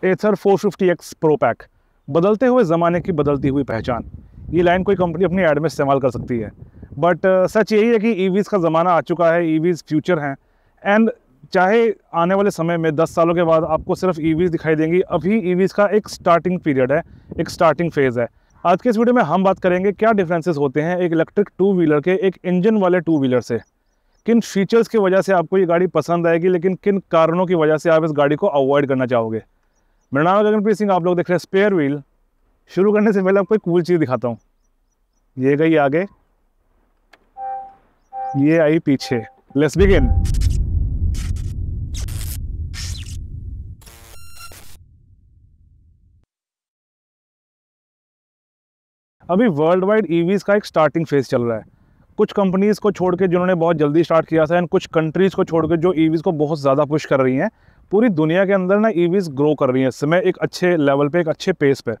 एथर 450X pro pack, बदलते हुए ज़माने की बदलती हुई पहचान। ये लाइन कोई कंपनी अपनी ऐड में इस्तेमाल कर सकती है, बट सच यही है कि ईवीज़ का ज़माना आ चुका है, ईवीज़ फ्यूचर हैं। एंड चाहे आने वाले समय में 10 सालों के बाद आपको सिर्फ ईवीज़ दिखाई देंगी, अभी ईवीज़ का एक स्टार्टिंग पीरियड है, एक स्टार्टिंग फेज़ है। आज के इस वीडियो में हम बात करेंगे क्या डिफरेंसेस होते हैं एक इलेक्ट्रिक टू व्हीलर के एक इंजन वाले टू व्हीलर से, किन फीचर्स की वजह से आपको ये गाड़ी पसंद आएगी, लेकिन किन कारणों की वजह से आप इस गाड़ी को अवॉइड करना चाहोगे। मेरा नाम है गगनप्रीत सिंह, आप लोग देख रहे हैं स्पेयर व्हील। शुरू करने से पहले आपको एक कूल चीज़ दिखाता हूँ। ये गई आगे, ये आई पीछे। Let's begin. अभी वर्ल्ड वाइड ईवीज़ का एक स्टार्टिंग फेज चल रहा है। कुछ कंपनीज़ को छोड़ के जिन्होंने बहुत जल्दी स्टार्ट किया था, एंड कुछ कंट्रीज़ को छोड़ के जो ईवीज़ को बहुत ज़्यादा पुश कर रही हैं। पूरी दुनिया के अंदर ना ईवीज़ ग्रो कर रही हैं इस समय एक अच्छे लेवल पे, एक अच्छे पेस पे।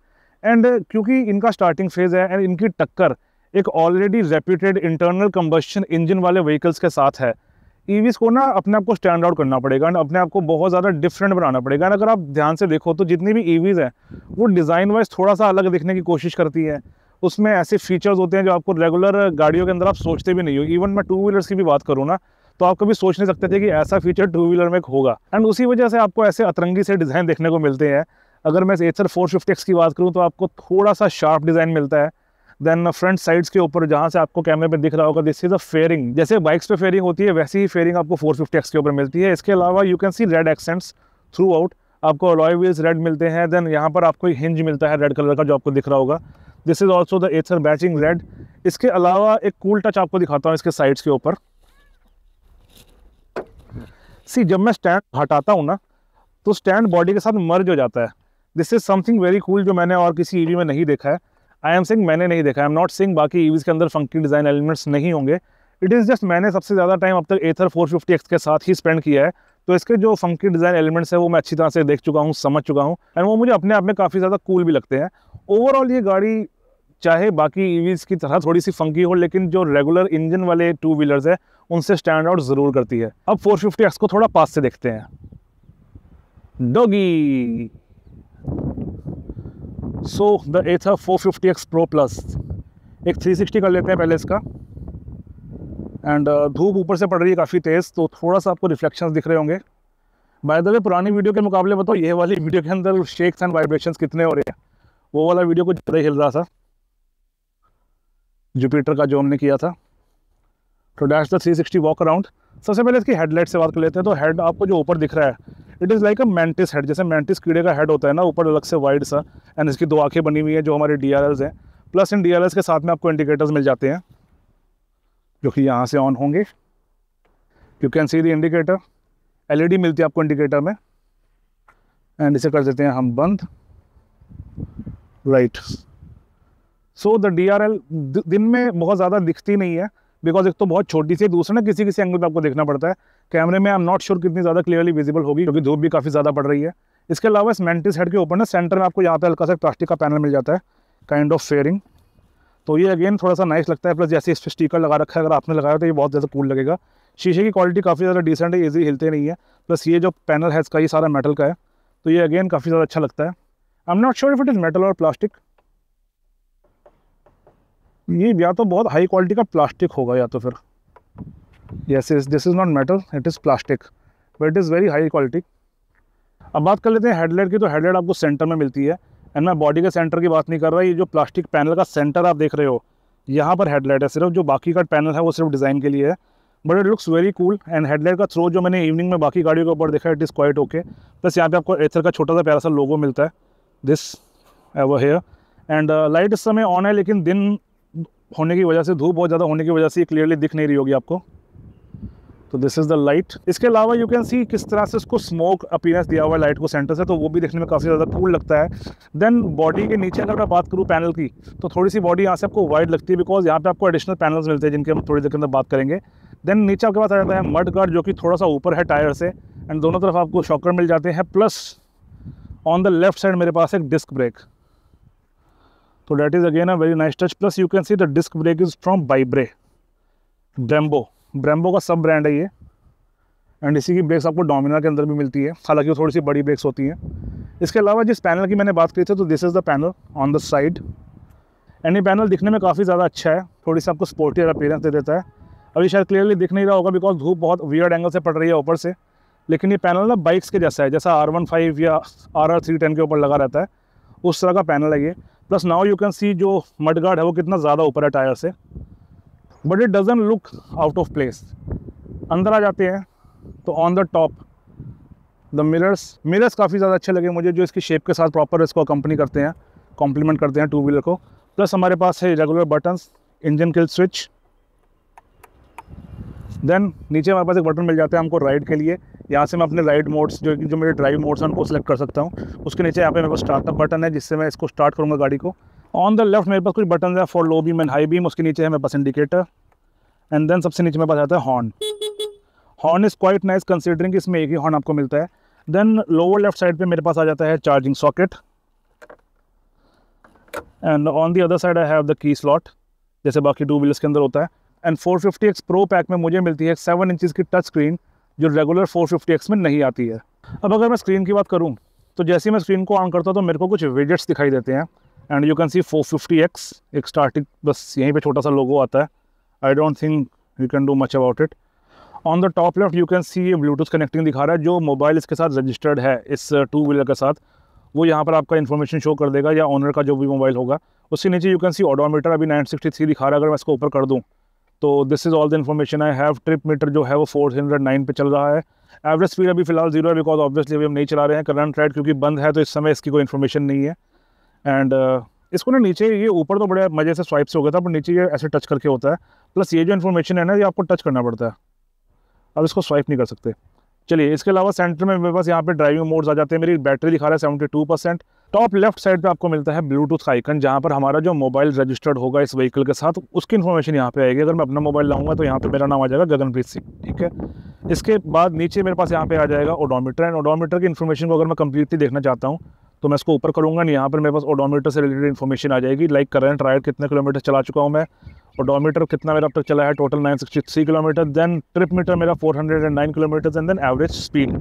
एंड क्योंकि इनका स्टार्टिंग फेज़ है एंड इनकी टक्कर एक already reputed internal combustion engine वाले व्हीकल्स के साथ है, ईवीज़ को ना अपने आप को स्टैंड आउट करना पड़ेगा एंड अपने आप को बहुत ज़्यादा डिफरेंट बनाना पड़ेगा। एंड अगर आप ध्यान से देखो तो जितनी भी ईवीज़ हैं वो डिज़ाइन वाइज थोड़ा सा अलग दिखने की कोशिश करती है। उसमें ऐसे फीचर्स होते हैं जो आपको रेगुलर गाड़ियों के अंदर आप सोचते भी नहीं हो। इवन मैं टू व्हीलर्स की भी बात करूँ ना, तो आप कभी सोच नहीं सकते थे कि ऐसा फीचर टू व्हीलर में होगा। एंड उसी वजह से आपको ऐसे अतरंगी से डिज़ाइन देखने को मिलते हैं। अगर मैं एथर 450X की बात करूँ तो आपको थोड़ा सा शार्प डिज़ाइन मिलता है। देन फ्रंट साइड्स के ऊपर जहाँ से आपको कैमरे में दिख रहा होगा, दिस इज अ फेयरिंग। जैसे बाइक्स पे फेयरिंग होती है वैसी ही फेयरिंग आपको 450X के ऊपर मिलती है। इसके अलावा you can C red accents through out, आपको अलॉय व्हील्स रेड मिलते हैं। देन यहाँ पर आपको एक हिंज मिलता है रेड कलर का जो आपको दिख रहा होगा। This is also the Ather badging red. इसके अलावा एक कूल टच आपको दिखाता हूँ इसके साइड्स के ऊपर। सी, जब मैं स्टैंड हटाता हूँ ना तो स्टैंड बॉडी के साथ मर्ज हो जाता है। This is something very cool जो मैंने और किसी ईवी में नहीं देखा है। आई एम सेइंग मैंने नहीं देखा, आई एम नॉट सेइंग बाकी ईवीज़ के अंदर फंकी डिज़ाइन एलिमेंट्स नहीं होंगे। इट इज़ जस्ट मैंने सबसे ज़्यादा टाइम अब तक एथर 450X के साथ ही स्पेंड किया है, तो इसके जो फंकी डिज़ाइन एलिमेंट्स है वो मैं अच्छी तरह से देख चुका हूँ, समझ चुका हूँ, एंड वो मुझे अपने आप में काफ़ी ज़्यादा कूल भी लगते हैं। ओवरऑल ये गाड़ी चाहे बाकी ईवीज़ की तरह थोड़ी सी फंकी हो, लेकिन जो रेगुलर इंजन वाले टू व्हीलर्स है उनसे स्टैंड आउट ज़रूर करती है। अब 450X को थोड़ा पास से देखते हैं। Doggy. So the Ather 450X pro plus, एक 360 कर लेते हैं पहले इसका। एंड धूप ऊपर से पड़ रही है काफ़ी तेज़, तो थोड़ा सा आपको रिफ्लेक्शंस दिख रहे होंगे। बाय द वे, पुरानी वीडियो के मुकाबले बताओ ये वाली वीडियो के अंदर शेक्स एंड वाइब्रेशंस कितने हो रहे हैं। वो वाला वीडियो कुछ ज़्यादा हिल रहा था, जुपिटर का जो हमने किया था। तो डैश द 360 वॉक अराउंड। सबसे पहले इसकी हेडलाइट से बात कर लेते हैं। तो हेड आपको जो ऊपर दिख रहा है, it is like a mantis head, जैसे मैंटिस कीड़े का हेड होता है ना, ऊपर अलग से वाइड सा। एंड इसकी दो आंखें बनी हुई है जो हमारे DRLs हैं। प्लस इन DRLs के साथ में आपको इंडिकेटर्स मिल जाते हैं जो कि यहाँ से ऑन होंगे। You can see the indicator, LED मिलती है आपको इंडिकेटर में। एंड इसे कर देते हैं हम बंद। राइट। सो द DRL दिन में बहुत ज़्यादा दिखती नहीं है, बिकॉज एक तो बहुत छोटी सी, दूसरा ना किसी किसी एंगल पे आपको देखना पड़ता है। कैमरे में आई एम नॉट श्योर कितनी ज़्यादा क्लियरली विजिबल होगी, क्योंकि धूप भी काफ़ी ज़्यादा पड़ रही है। इसके अलावा इस मैंटिस हेड के ऊपर ना सेंटर में आपको यहाँ पे हल्का सा प्लास्टिक का पैनल मिल जाता है, काइंड ऑफ फेयरिंग। तो ये अगेन थोड़ा सा नाइस लगता है। प्लस जैसे इस पर स्टिकर लगा रखा है, अगर आपने लगाया तो ये बहुत ज़्यादा कूल लगेगा। शीशे की क्वालिटी काफ़ी ज़्यादा डिसेंट है, ईजी हिलते नहीं है। प्लस ये जो पैनल है इसका, ये सारा मेटल का है, तो ये अगेन काफ़ी ज़्यादा अच्छा लगता है। I am not sure if it is metal और प्लास्टिक। ये या तो बहुत हाई क्वालिटी का प्लास्टिक होगा या तो फिर yes, this is not metal, it is plastic, but it is very high quality. अब बात कर लेते हैं हेडलाइट की। तो हेडलाइट आपको सेंटर में मिलती है, एंड मैं बॉडी के सेंटर की बात नहीं कर रहा। ये जो प्लास्टिक पैनल का सेंटर आप देख रहे हो, यहाँ पर हेडलाइट है सिर्फ। जो बाकी का पैनल है वो सिर्फ डिज़ाइन के लिए है, but it looks very cool. And headlight का थ्रो जो मैंने इवनिंग में बाकी गाड़ियों के ऊपर देखा, it is quite okay. Plus यहाँ पे आपको एथर का छोटा सा प्यारा सा लोगो मिलता है, this Ather here. And light इस समय ऑन है, लेकिन दिन होने की वजह से, धूप बहुत ज़्यादा होने की वजह से क्लियरली दिख नहीं रही होगी आपको। तो दिस इज़ द लाइट। इसके अलावा यू कैन सी किस तरह से इसको स्मोक अपीयरेंस दिया हुआ है लाइट को सेंटर से, तो वो भी देखने में काफ़ी ज़्यादा कूल लगता है। देन बॉडी के नीचे अगर मैं बात करूँ पैनल की, तो थोड़ी सी बॉडी यहाँ से आपको वाइड लगती है, बिकॉज यहाँ पे आपको एडिशनल पैनल्स मिलते हैं जिनके हम थोड़ी देर के अंदर बात करेंगे। देन नीचे आपके पास आ जाता है मड गार्ड, जो कि थोड़ा सा ऊपर है टायर से, एंड दोनों तरफ आपको शॉकर मिल जाते हैं। Plus on the left side मेरे पास एक डिस्क ब्रेक, तो that is again a very nice touch. Plus you can see the disc brake is from ByBre, Brembo का सब ब्रांड है ये। एंड इसी की ब्रेक्स आपको डोमिनार के अंदर भी मिलती है, हालांकि वो थोड़ी सी बड़ी ब्रेक्स होती हैं। इसके अलावा जिस पैनल की मैंने बात की थी, तो this is the panel on the side, and ये पैनल दिखने में काफ़ी ज़्यादा अच्छा है, थोड़ी सी आपको स्पोर्टी अपीयरेंस दे देता है। अभी शायद क्लियरली दिख नहीं रहा होगा बिकॉज धूप बहुत वियर्ड एंगल से पड़ रही है ऊपर से, लेकिन ये पैनल ना बाइक्स के जैसा है, जैसा R15 या RR310 के ऊपर लगा रहता है, उस तरह का पैनल है ये। प्लस नाउ यू कैन सी जो मडगार्ड है वो कितना ज़्यादा ऊपर है टायर से, but it doesn't look out of place. अंदर आ जाते हैं तो on the top the mirrors काफ़ी ज़्यादा अच्छे लगे मुझे, जो इसकी शेप के साथ प्रॉपर इसको कंपनी करते हैं, कॉम्प्लीमेंट करते हैं टू व्हीलर को। प्लस हमारे पास है regular buttons, engine kill switch, then नीचे हमारे पास एक बटन मिल जाता है हमको राइड के लिए। यहाँ से मैं अपने राइड मोड्स जो मेरे ड्राइव मोड्स हैं उनको सेलेक्ट कर सकता हूँ। उसके नीचे यहाँ पे मेरे पास स्टार्टअप बटन है, जिससे मैं इसको स्टार्ट करूँगा गाड़ी को। ऑन द लेफ्ट मेरे पास कुछ बटन है for low beam and high beam, उसके नीचे है मेरे पास इंडिकेटर, एंड देन सबसे नीचे मेरे पास आता है horn. Horn is quite nice considering इसमें एक ही हॉर्न आपको मिलता है। देन लोअर लेफ्ट साइड पे मेरे पास आ जाता है charging socket, and on the other side I have the key slot, जैसे बाकी टू व्हीलर्स के अंदर होता है। एंड 450X प्रो पैक में मुझे मिलती है 7 इंचज़ की टच स्क्रीन, जो रेगुलर 450X में नहीं आती है। अब अगर मैं स्क्रीन की बात करूं, तो जैसे ही मैं स्क्रीन को ऑन करता हूं तो मेरे को कुछ विजेट्स दिखाई देते हैं, and you can C 450X एक स्टार्टिंग, बस यहीं पे छोटा सा लोगो आता है। आई don't think you can do much about it. On the top left you can सी ये ब्लूटूथ कनेक्टिंग दिखा रहा है, जो मोबाइल इसके साथ रजिस्टर्ड है इस टू व्हीलर के साथ, वो यहाँ पर आपका इन्फॉर्मेशन शो कर देगा, या ऑनर का जो भी मोबाइल होगा। उसके नीचे यू कैन सी ओडोमीटर अभी 963 दिखा रहा है। अगर मैं इसको ऊपर कर दूँ तो this is all the information I have. Trip meter जो है वो 409 पे चल रहा है। एवरेज स्पीड अभी फिलहाल 0 है, बिकॉज ऑब्वियसली अभी हम नहीं चला रहे हैं। करंट राइड क्योंकि बंद है तो इस समय इसकी कोई इन्फॉर्मेशन नहीं है। एंड इसको ना नीचे ये ऊपर तो बड़े मज़े से स्वाइप से हो गया था, पर नीचे ये ऐसे टच करके होता है। प्लस ये जो इन्फॉर्मेशन है ना, ये आपको टच करना पड़ता है, अब इसको स्वाइप नहीं कर सकते। चलिए, इसके अलावा सेंटर में मेरे पास यहाँ पे ड्राइविंग मोड्स आ जाते हैं। मेरी बैटरी दिखा रहा है 72%। टॉप लेफ्ट साइड पे आपको मिलता है ब्लूटूथ का आइकन, जहाँ पर हमारा जो मोबाइल रजिस्टर्ड होगा इस व्हीकल के साथ, उसकी इन्फॉर्मेशन यहाँ पे आएगी। अगर मैं अपना मोबाइल लाऊंगा तो यहाँ पे मेरा नाम आ जाएगा गगनप्रीत सिंह, ठीक है। इसके बाद नीचे मेरे पास यहाँ पे आ जाएगा ओडोमीटर, एंड ओडोमीटर की इन्फॉर्मेशन को अगर मैं कंप्लीटली देखना चाहता हूँ तो मैं इसको ऊपर करूँगा, यहाँ पर मेरे पास ओडोमीटर से रिलेटेड इन्फॉर्मेशन आ जाएगी, लाइक करंट राइड कितने किलोमीटर चला चुका हूँ मैं, ओडोमीटर कितना मेरा अब तक चला है, total 963 kilometre. Then trip meter मेरा 409 kilometre, and then average speed.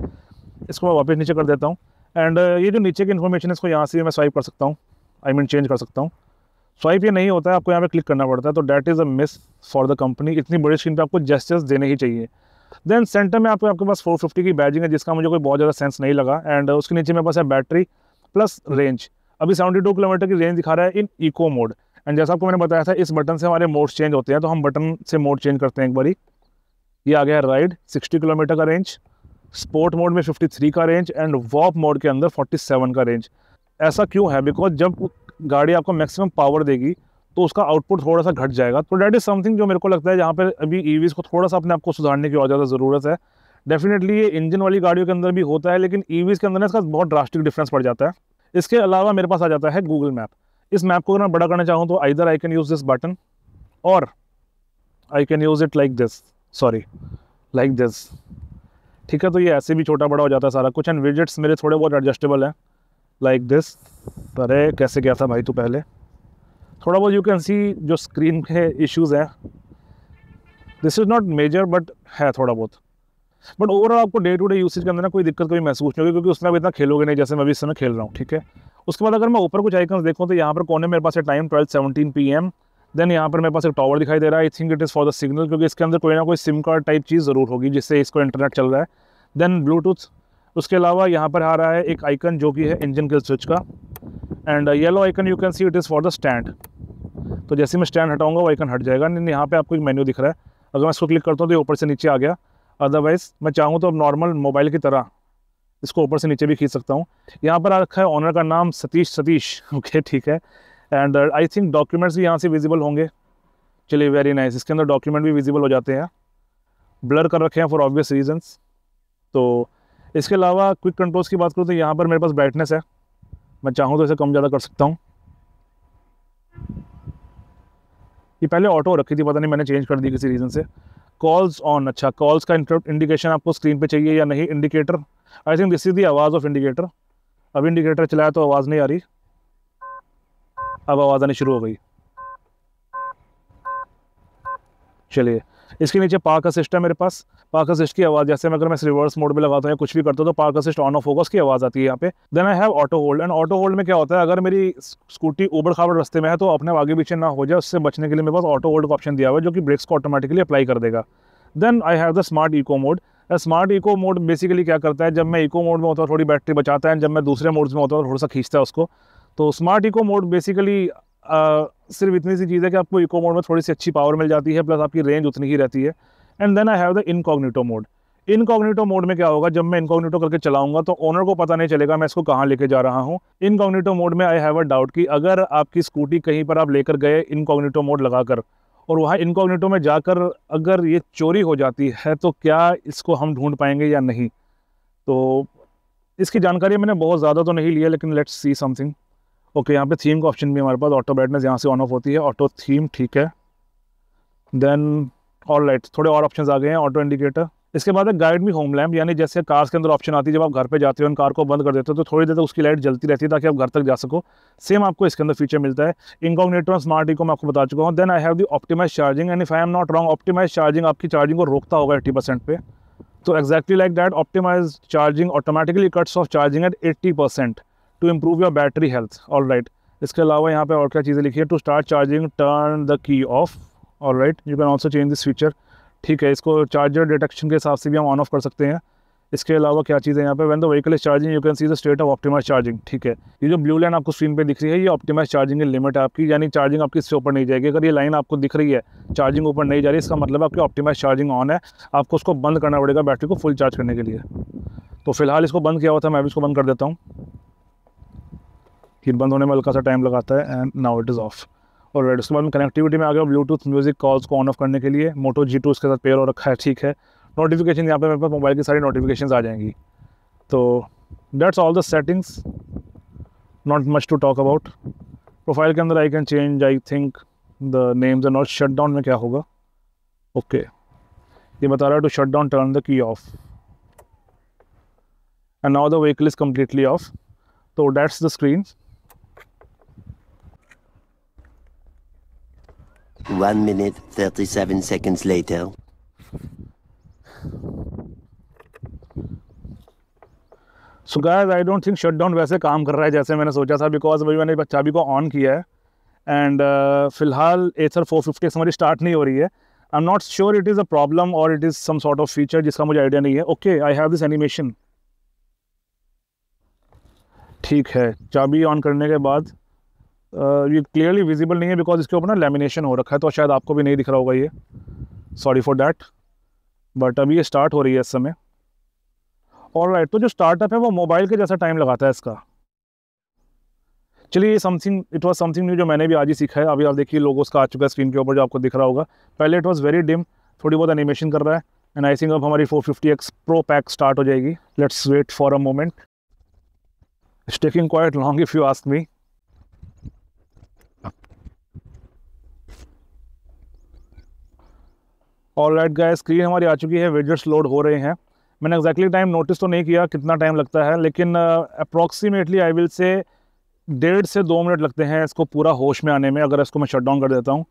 इसको मैं वापस नीचे कर देता हूँ, एंड ये जो नीचे की इन्फॉर्मेशन है इसको यहाँ से मैं स्वाइप कर सकता हूँ, आई मीन चेंज कर सकता हूँ। स्वाइप ये नहीं होता है, आपको यहाँ पे क्लिक करना पड़ता है, तो that is a miss for the company. इतनी बड़ी स्क्रीन पे आपको जेस्चर्स देने ही चाहिए। देन सेंटर में आपके पास 450 की बैजिंग है, जिसका मुझे कोई बहुत ज़्यादा सेंस नहीं लगा। एंड उसके नीचे मेरे पास है बैटरी प्लस रेंज। अभी 72 किलोमीटर की रेंज दिखा रहा है इन इको मोड, एंड जैसा आपको मैंने बताया था इस बटन से हमारे मोड्स चेंज होते हैं, तो हम बटन से मोड चेंज करते हैं एक बारी। ये आ गया है राइड, 60 किलोमीटर का रेंज, स्पोर्ट मोड में 53 का रेंज, एंड वॉप मोड के अंदर 47 का रेंज। ऐसा क्यों है? बिकॉज जब गाड़ी आपको मैक्सिमम पावर देगी तो उसका आउटपुट थोड़ा सा घट जाएगा। तो डैट इज़ समथिंग जो मेरे को लगता है जहाँ पर अभी ईवीज़ को थोड़ा सा अपने आप को सुधारने की और ज़्यादा ज़रूरत है। डेफिनेटली ये इंजन वाली गाड़ियों के अंदर भी होता है, लेकिन ईवीज़ के अंदर ना इसका बहुत ड्रास्टिक डिफरेंस पड़ जाता है। इसके अलावा मेरे पास आ जाता है गूगल मैप। इस मैप को अगर मैं बड़ा करना चाहूँ तो either I can use this button और I can use it like this, like this, ठीक है। तो ये ऐसे भी छोटा बड़ा हो जाता है सारा कुछ। एंड विजेट्स मेरे थोड़े बहुत एडजस्टेबल हैं लाइक दिस। अरे कैसे गया था भाई तू पहले? थोड़ा बहुत यू कैन सी जो स्क्रीन के इश्यूज़ हैं, this is not major but है थोड़ा बहुत। बट ओवरऑल आपको डे टू डे यूसेज के अंदर ना कोई दिक्कत कभी महसूस नहीं होगी, क्योंकि उसमें आप इतना खेलोगे नहीं जैसे मैं अभी इस समय खेल रहा हूँ, ठीक है। उसके बाद अगर मैं ऊपर कुछ आइकन्स देखूँ तो यहाँ पर कोने में मेरे पास है टाइम 12:17 PM। देन यहाँ पर मेरे पास एक टावर दिखाई दे रहा है, I think it is for the signal, क्योंकि इसके अंदर कोई ना कोई सिम कार्ड टाइप चीज़ ज़रूर होगी जिससे इसको इंटरनेट चल रहा है। Then Bluetooth. उसके अलावा यहाँ पर आ रहा है एक आइकन जो कि है इंजन किल स्विच का, and yellow icon you can see it is for the stand. तो जैसे मैं स्टैंड हटाऊंगा वो आइकन हट जाएगा। नहीं, यहाँ पे आपको एक मेन्यू दिख रहा है, अगर मैं इसको क्लिक करता हूँ तो ये ऊपर से नीचे आ गया। अदरवाइज़ मैं चाहूँ तो अब नॉर्मल मोबाइल की तरह इसको ऊपर से नीचे भी खींच सकता हूँ। यहाँ पर आ रखा है ऑनर का नाम सतीश, ओके ठीक है। एंड आई थिंक डॉक्यूमेंट्स भी यहाँ से विजिबल होंगे। चलिए, वेरी नाइस। इसके अंदर डॉक्यूमेंट भी विजिबल हो जाते हैं, ब्लर कर रखे हैं फॉर ऑब्वियस रीजंस। तो इसके अलावा क्विक कंट्रोल्स की बात करूँ तो यहाँ पर मेरे पास ब्राइटनेस है, मैं चाहूँ तो इसे कम ज़्यादा कर सकता हूँ। ये पहले ऑटो रखी थी, पता नहीं मैंने चेंज कर दी किसी रीज़न से। कॉल्स ऑन, अच्छा कॉल्स का इंडिकेशन आपको स्क्रीन पे चाहिए या नहीं? Indicator, I think this is the आवाज़ ऑफ इंडिकेटर। अब इंडिकेटर चलाया तो आवाज़ नहीं आ रही, अब आवाज़ आनी शुरू हो गई। चलिए, इसके नीचे पार्क असिस्ट है मेरे पास। पार्क असिस्ट की आवाज़, जैसे अगर मैं रिवर्स मोड में लगाता हूँ या कुछ भी करता हूँ तो पार्क असिस्ट ऑन ऑफ होगा, उसकी आवाज़ आती है यहाँ पे। Then I have auto hold, and auto hold में क्या होता है, अगर मेरी स्कूटी ऊबड़ खाबड़ रास्ते में है तो अपने आगे पीछे ना हो जाए, उससे बचने के लिए मेरे पास ऑटो होल्ड का ऑप्शन दिया हुआ है जो कि ब्रेक्स को ऑटोमेटिकली अप्लाई कर देगा। Then I have the smart eco mode. Smart eco mode basically क्या करता है, जब मैं इको मोड में होता हूँ थोड़ी बैटरी बचाता है, जब मैं दूसरे मोड्स में होता हूँ थोड़ा सा खींचता है उसको। तो स्मार्ट इको मोड बेसिकली सिर्फ इतनी सी चीज़ है कि आपको इको मोड में थोड़ी सी अच्छी पावर मिल जाती है, प्लस आपकी रेंज उतनी ही रहती है। And then I have the incognito mode. Incognito mode में क्या होगा, जब मैं इनकॉग्निटो करके चलाऊंगा तो ओनर को पता नहीं चलेगा मैं इसको कहाँ लेके जा रहा हूँ। इनकॉग्निटो मोड में आई हैव अ डाउट कि अगर आपकी स्कूटी कहीं पर आप लेकर गए इनकॉग्निटो मोड लगाकर, और वहाँ इनकॉग्निटो में जाकर अगर ये चोरी हो जाती है तो क्या इसको हम ढूंढ पाएंगे या नहीं। तो इसकी जानकारी मैंने बहुत ज़्यादा तो नहीं लिया, लेकिन लेट्स सी समथिंग। ओके, यहाँ पे थीम का ऑप्शन भी हमारे पास, ऑटो ब्राइटनेस यहाँ से ऑन ऑफ होती है, ऑटो थीम, ठीक है। देन ऑल राइट, थोड़े और ऑप्शंस आ गए हैं, ऑटो इंडिकेटर। इसके बाद है गाइड मी होम लैम्प, यानी जैसे कार्स के अंदर ऑप्शन आती है जब आप घर पे जाते हो कार को बंद कर देते हो तो थोड़ी देर तक उसकी लाइट जलती रहती है ताकि आप घर तक जा सको। सेम आपको इसके अंदर फीचर मिलता है। इनकॉग्निटो और स्मार्ट इको मैं आपको बता चुका हूँ। Then I have the optimise charging, and if I am not wrong optimise charging आपकी चार्जिंग को रोकता होगा 80% पे। तो exactly like that, optimise charging automatically cuts off charging at 80% to improve your battery health. All right, इसके अलावा यहाँ पे और क्या चीज़ें लिखी है, to start charging turn the key off. All right, you can also change this feature, ठीक है। इसको चार्जर डिटेक्शन के हिसाब से भी हम ऑन ऑफ कर सकते हैं। इसके अलावा क्या चीज़ है यहाँ पे, when the vehicle is charging you can see the state of optimise charging, ठीक है। ये जो ब्लू लाइन आपको स्क्रीन पे दिख रही है ये ऑप्टिमाइज चार्जिंग की लिमिट है आपकी, यानी चार्जिंग आपकी इससे ऊपर नहीं जाएगी। अगर ये लाइन आपको दिख रही है चार्जिंग ऊपर नहीं जा रही, इसका मतलब आपकी ऑप्टिमाइज चार्जिंग ऑन है, आपको उसको बंद करना पड़ेगा बैटरी को फुल चार्ज करने के लिए। तो फिलहाल इसको बंद किया हुआ था, मैं भी इसको बंद कर देता हूँ। फिर बंद होने में हल्का सा टाइम लगाता है, and now it is of. और राइट, उसके बाद में कनेक्टिविटी में आ गया, ब्लूटूथ म्यूजिक कॉल्स को ऑन ऑफ करने के लिए मोटो G2 उसके साथ पेयर हो रखा है, ठीक है। नोटिफिकेशन यहाँ पे मेरे पास मोबाइल की सारी नोटिफिकेशंस आ जाएंगी। तो that's all the settings, not much to talk about. Profile के अंदर I can change I think the names and all. Shut down में क्या होगा, ओके ये बता रहा है to shut down turn the key off, and now the vehicle is completely off. तो that's the screen. 1 minute 37 seconds later. So guys, I don't think shutdown वैसे काम कर रहा है जैसे मैंने सोचा था, बिकॉज अभी मैंने चाबी को ऑन किया है एंड फिलहाल एथर 450 हमारी स्टार्ट नहीं हो रही है। I am not sure it is a problem और it is some sort of feature जिसका मुझे आइडिया नहीं है। Okay, I have this animation, ठीक है। चाबी ऑन करने के बाद ये क्लियरली विजिबल नहीं है बिकॉज इसके ऊपर ना लैमिनेशन हो रखा है, तो शायद आपको भी नहीं दिख रहा होगा ये, सॉरी फॉर डैट। बट अभी ये स्टार्ट हो रही है इस समय। ऑल राइट, तो जो स्टार्टअप है वो मोबाइल के जैसा टाइम लगाता है इसका। चलिए, something it was something new जो मैंने भी आज ही सीखा है। अभी आप देखिए लोगो उसका आ चुका है स्क्रीन के ऊपर जो आपको दिख रहा होगा। पहले इट वाज वेरी डिम, थोड़ी बहुत एनिमेशन कर रहा है, एंड आई थिंक अब हमारी 450X Pro पैक स्टार्ट हो जाएगी। Let's wait for a moment, it's taking quite long if you ask me. All right guys, screen हमारी आ चुकी है, विजेट्स लोड हो रहे हैं। मैंने एक्जैक्टली टाइम नोटिस तो नहीं किया कितना टाइम लगता है, लेकिन अप्रॉक्सीमेटली आई विल से 1.5 से 2 मिनट लगते हैं इसको पूरा होश में आने में, अगर इसको मैं शट डाउन कर देता हूँ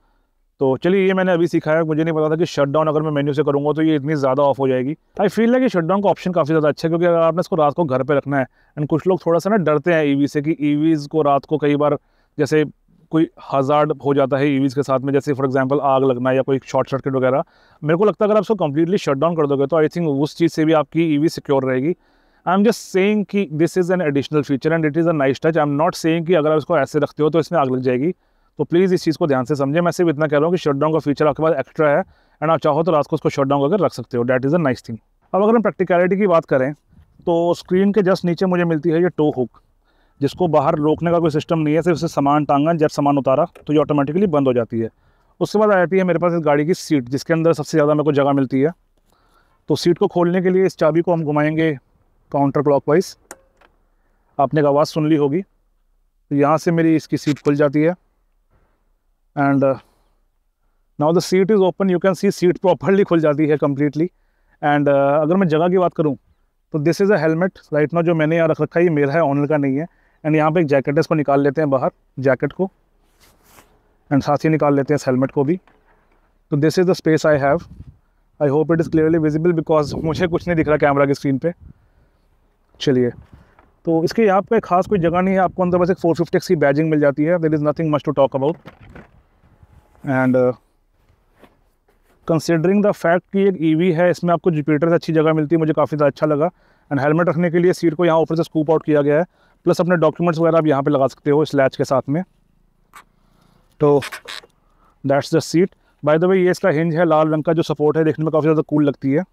तो। चलिए, ये मैंने अभी सीखा है, मुझे नहीं पता था कि शट डाउन अगर मैं मेन्यू से करूँगा तो ये इतनी ज़्यादा ऑफ हो जाएगी। आई फील है कि शट डाउन का ऑप्शन काफ़ी ज़्यादा अच्छा है, क्योंकि अगर आपने इसको रात को घर पर रखना है, एंड कुछ लोग थोड़ा सा ना डरते हैं ईवी से कि ईवीज़ को रात को कई बार जैसे कोई हज़ार्ड हो जाता है ईवीज़ के साथ में, जैसे फॉर एग्जांपल आग लगना या कोई शॉर्ट सर्किट वगैरह। मेरे को लगता है अगर आप इसको कम्प्लीटली शट डाउन कर दोगे तो आई थिंक उस चीज़ से भी आपकी ईवी सिक्योर रहेगी। आई एम जस्ट सेइंग कि this is an additional feature and it is a nice touch. I am not saying कि अगर आप इसको ऐसे रखते हो तो इसमें आग लग जाएगी, तो प्लीज़ इस चीज़ को ध्यान से समझें। मैं सिर्फ इतना कह रहा हूँ कि शट डाउन का फीचर आपके पास एक्स्ट्रा है, एंड आप चाहो तो रात को उसको शट डाउन करके रख सकते हो, that is a nice thing. अब अगर हम प्रैक्टिकलिटी की बात करें तो स्क्रीन के जस्ट नीचे मुझे मिलती है ये टो हुक, जिसको बाहर रोकने का कोई सिस्टम नहीं है, सिर्फ उसे सामान टांगा, जब सामान उतारा तो ये ऑटोमेटिकली बंद हो जाती है। उसके बाद आ जाती है मेरे पास इस गाड़ी की सीट, जिसके अंदर सबसे ज़्यादा मेरे को जगह मिलती है। तो सीट को खोलने के लिए इस चाबी को हम घुमाएंगे काउंटर क्लॉकवाइज। आपने एक आवाज़ सुन ली होगी, तो यहाँ से मेरी इसकी सीट खुल जाती है, and now the seat is open, you can C seat properly खुल जाती है कम्प्लीटली। एंड अगर मैं जगह की बात करूँ तो this is a helmet right now, जो मैंने यहाँ रख रखा है ये मेरा है, ऑनर का नहीं है। एंड यहाँ पे एक जैकेट है, इसको निकाल लेते हैं बाहर, जैकेट को, एंड साथ ही निकाल लेते हैं इस हेलमेट को भी। तो this is the space I have. I hope it is clearly visible because मुझे कुछ नहीं दिख रहा कैमरा की स्क्रीन पे। चलिए, तो इसके यहाँ पे खास कोई जगह नहीं है, आपको अंदर बस एक 450X की बैजिंग मिल जाती है। There is nothing much to talk about. And considering the fact कि एक ईवी है, इसमें आपको जुपिटर से अच्छी जगह मिलती है, मुझे काफ़ी ज़्यादा अच्छा लगा। एंड हेलमेट रखने के लिए सीट को यहाँ ऊपर से स्कूप आउट किया गया है, प्लस अपने डॉक्यूमेंट्स वगैरह आप यहाँ पे लगा सकते हो इस लैच के साथ में। तो that's the seat. By the way, ये इसका हिंज है, लाल रंग का जो सपोर्ट है, देखने में काफ़ी ज़्यादा कूल लगती है।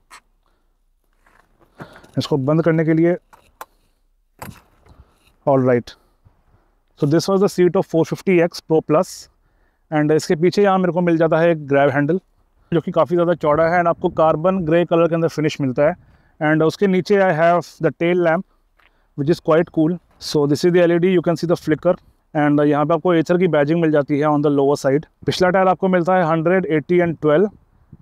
इसको बंद करने के लिए all right. So this was the seat of 450X Pro Plus। And इसके पीछे यहाँ मेरे को मिल जाता है एक ग्रैब हैंडल जो कि काफ़ी ज़्यादा चौड़ा है एंड आपको कार्बन ग्रे कलर के अंदर फिनिश मिलता है। एंड उसके नीचे I have the tail lamp which is quite cool. So this is the LED, you can see the flicker. And यहाँ पे आपको एचर की बैजिंग मिल जाती है ऑन द लोअर साइड। पिछला टायर आपको मिलता है 100, 80 एंड 12।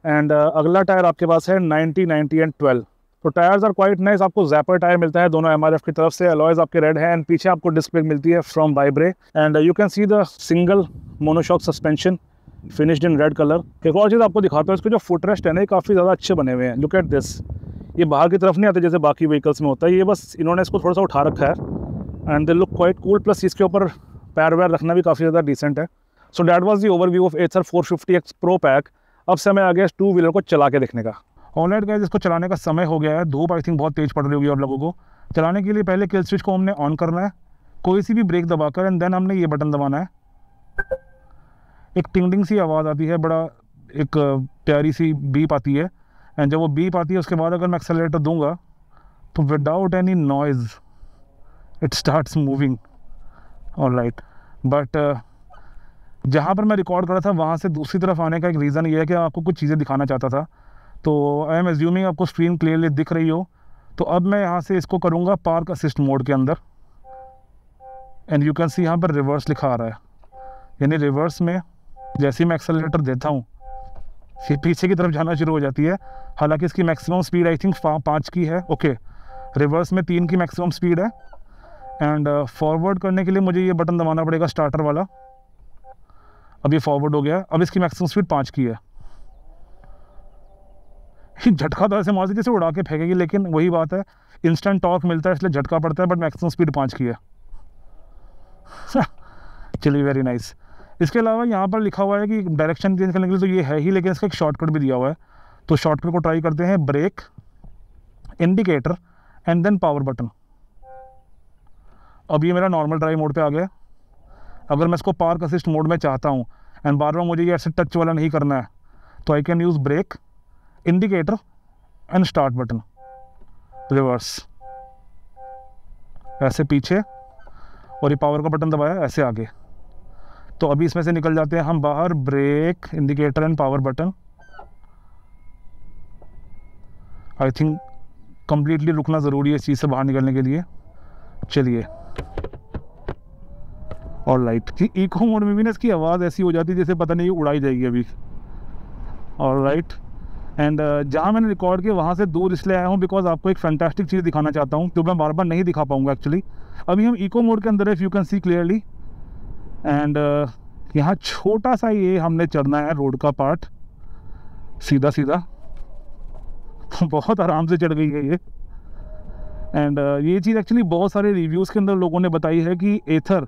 एंड अगला टायर आपके पास है 90, 90 एंड 12। तो टायर्स आर क्वाइट नाइस। आपको जैपर टायर मिलता है दोनों MRF की तरफ से, अलॉयज आपके रेड है एंड पीछे आपको डिस्क ब्रेक मिलती है from ByBre. And you can see the single monoshock suspension finished in red colour. एक और चीज़ आपको दिखाता हूँ, इसके जो फुट रेस्ट है ना, ये काफ़ी ज़्यादा अच्छे बने हुए हैं। लुक एट दिस, ये बाहर की तरफ नहीं आते जैसे बाकी व्हीकल्स में होता है, ये बस इन्होंने इसको थोड़ा सा उठा रखा है and they look quite cool. Plus इसके ऊपर पैर वैर रखना भी काफ़ी ज़्यादा डिसेंट है। So that was the overview of Ather 450X Pro pack. अब समय आ गया टू व्हीलर को चला के देखने का। ऑलराइट गाइस, इसको चलाने का समय हो गया है। धूप आई थिंक बहुत तेज़ पड़ रही होगी आप लोगों को। चलाने के लिए पहले किल स्विच को हमने ऑन करना है, कोई सी भी ब्रेक दबाकर, एंड देन हमने ये बटन दबाना है। एक टिंग सी आवाज़ आती है, बड़ा एक प्यारी सी बीप आती है। एंड जब वो बीप आती है उसके बाद अगर मैं एक्सेलरेटर दूंगा तो without any noise it starts moving. Alright, but जहाँ पर मैं रिकॉर्ड कर रहा था वहाँ से दूसरी तरफ आने का एक रीज़न ये है कि आपको कुछ चीज़ें दिखाना चाहता था। तो आई एम एज्यूमिंग आपको स्क्रीन क्लियरली दिख रही हो। तो अब मैं यहाँ से इसको करूँगा पार्क असिस्ट मोड के अंदर। एंड यू कैन सी यहाँ पर रिवर्स लिखा आ रहा है, यानी रिवर्स में जैसे ही मैं एक्सेलरेटर देता हूँ ये पीछे की तरफ जाना शुरू हो जाती है। हालांकि इसकी मैक्सिमम स्पीड आई थिंक 5 की है। ओके, रिवर्स में 3 की मैक्सिमम स्पीड है। एंड फॉरवर्ड करने के लिए मुझे ये बटन दबाना पड़ेगा, स्टार्टर वाला। अब ये फॉरवर्ड हो गया। अब इसकी मैक्सिमम स्पीड 5 की है। झटका तो ऐसे मार जैसे उड़ा के फेंकेगी, लेकिन वही बात है, इंस्टेंट टॉर्क मिलता है इसलिए झटका पड़ता है, बट मैक्सिमम स्पीड 5 की है। चलिए, वेरी नाइस। इसके अलावा यहाँ पर लिखा हुआ है कि डायरेक्शन चेंज करने के लिए तो ये है ही, लेकिन इसका एक शॉर्टकट भी दिया हुआ है। तो शॉर्टकट को ट्राई करते हैं। Brake, indicator and then power button. अब ये मेरा नॉर्मल ड्राइव मोड पे आ गया। अगर मैं इसको पार्क असिस्ट मोड में चाहता हूँ एंड बार बार मुझे ये ऐसे टच वाला नहीं करना है, तो I can use brake, indicator and start button. Reverse ऐसे पीछे, और ये पावर का बटन दबाया ऐसे आगे। तो अभी इसमें से निकल जाते हैं हम बाहर। Brake, indicator and power button. I think completely रुकना ज़रूरी है इस चीज़ से बाहर निकलने के लिए। चलिए, ऑलराइट। कि इको मोड में भी ना इसकी आवाज़ ऐसी हो जाती है जैसे पता नहीं उड़ाई जाएगी अभी। ऑलराइट, एंड जहाँ मैंने रिकॉर्ड किया वहाँ से दूर इसलिए आया हूँ बिकॉज आपको एक फैंटास्टिक चीज़ दिखाना चाहता हूँ जो मैं बार बार नहीं दिखा पाऊँगा एक्चुअली। अभी हम इको मोड के अंदर है, you can see clearly. And यहाँ छोटा सा ये हमने चढ़ना है रोड का पार्ट, सीधा सीधा। बहुत आराम से चढ़ गई है ये। एंड ये चीज़ एक्चुअली बहुत सारे रिव्यूज़ के अंदर लोगों ने बताई है कि Ather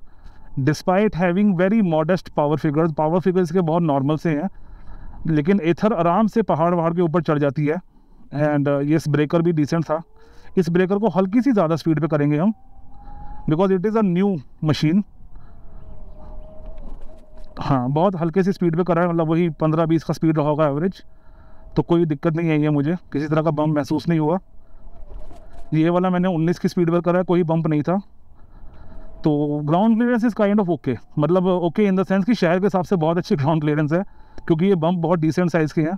despite having very modest power figures के बहुत नॉर्मल से हैं, लेकिन एथर आराम से पहाड़ के ऊपर चढ़ जाती है। एंड ये ब्रेकर भी डिसेंट था। इस ब्रेकर को हल्की सी ज़्यादा स्पीड पे करेंगे हम because it is a new machine. हाँ, बहुत हल्के सी स्पीड पे करा है, मतलब वही 15-20 का स्पीड रहा होगा एवरेज। तो कोई दिक्कत नहीं आई है, मुझे किसी तरह का बम्प महसूस नहीं हुआ। ये वाला मैंने 19 की स्पीड पर करा है, कोई बम्प नहीं था। तो ground clearance is kind of okay, मतलब ओके इन द सेंस कि शहर के हिसाब से बहुत अच्छी ग्राउंड क्लियरेंस है, क्योंकि ये बम्प बहुत डिसेंट साइज़ के हैं।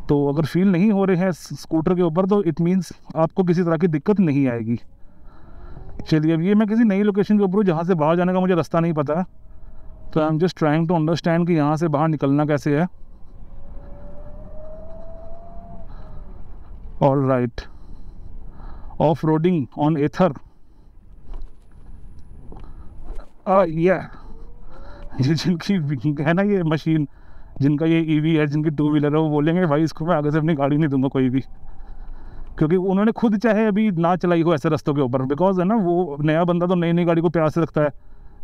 तो अगर फील नहीं हो रहे हैं स्कूटर के ऊपर तो इट मीन्स आपको किसी तरह की दिक्कत नहीं आएगी। चलिए, अब ये मैं किसी नई लोकेशन के ऊपर हूँ जहाँ से बाहर जाने का मुझे रास्ता नहीं पता है, तो I am just trying to understand कि यहाँ से बाहर निकलना कैसे है। All right, off roading on Ather. ये जिनकी है ना ये मशीन जिनका ये ईवी है, जिनकी टू व्हीलर है, वो बोलेंगे भाई इसको मैं आगे से अपनी गाड़ी नहीं दूंगा कोई भी, क्योंकि उन्होंने खुद चाहे अभी ना चलाई हो ऐसे रास्तों के ऊपर, बिकॉज है ना वो नया बंदा तो नई नई गाड़ी को प्यार से रखता है,